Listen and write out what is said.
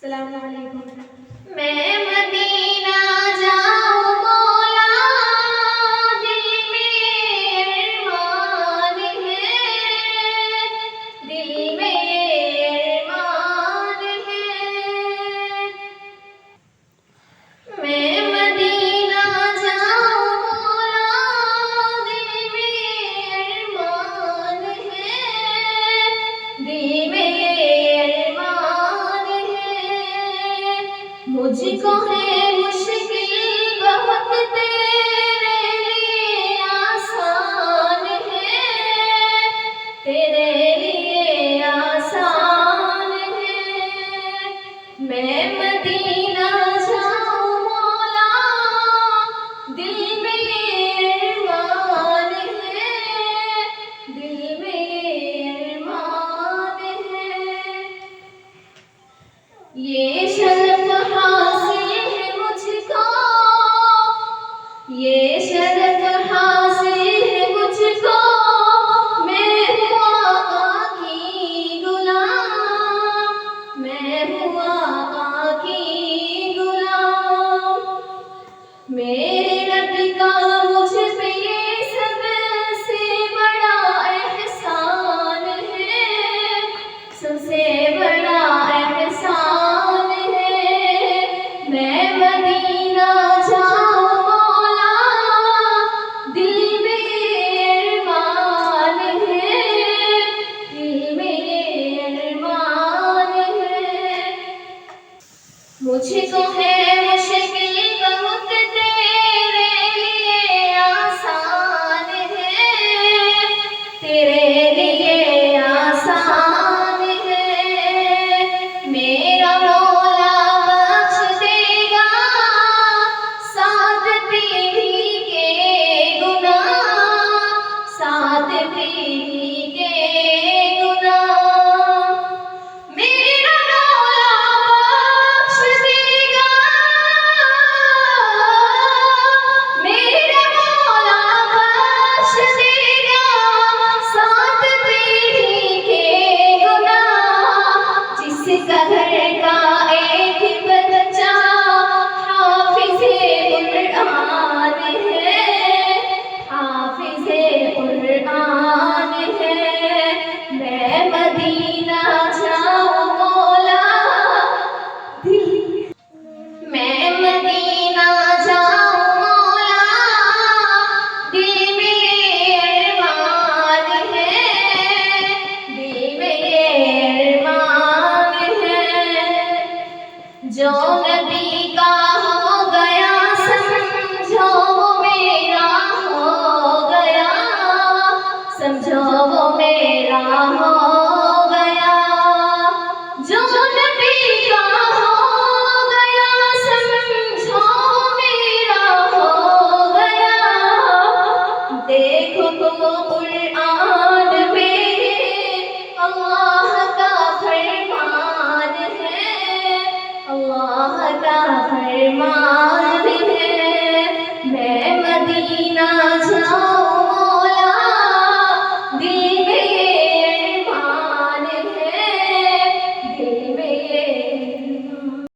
अस्सलाम वालेकुम। मैं मदीना जाऊं मौला, दिल में अरमान है, दिल में अरमान है। मैं मदीना जाऊं मौला, दिल में अरमान है, दिल में अरमान है। मुझको है मुश्किल बहुत, तेरे लिए आसान है, तेरे लिए आसान है। मैं मदीना जाऊं मौला, दिल में अरमान है, दिल में अरमान है। ये शरफ हासिल है मुझको, ये शरफ हासिल है मुझको, मैं हुआ आकी गुलाम, मैं हुआ आकी गुलाम। मेरे नबी का मुझ पे ये सबसे बड़ा एहसान है, सबसे बड़ा एहसान है। मैं मदीना जाऊं मौला, दिल में अरमान है, दिल में अरमान है। मुझको है मुश्किल बहुत, तेरे लिए आसान है, तेरे लिए आसान है। मेरा मौला बख्श देगा सात पीढ़ी के गुनाह, सात पीढ़ी के गुनाह। मेरा मौला बख्श देगा, मेरा मौला बख्श देगा सात पीढ़ी के गुनाह। जिसका घर का एक बच्चा हाफिज़े कुरान है, हाफिज़े कुरान है। मैं मदीना जाऊं मौला, मैं मदीना जाऊं मौला, दिल में अरमान है, दिल में अरमान है। जो नबी का हो गया समझो वो मेरा हो गया, समझो वो मेरा हो गया। जो नबी का हो गया समझो मेरा हो गया। देखो तो कुरान में अल्लाह का फरमान है, अल्लाह का फरमान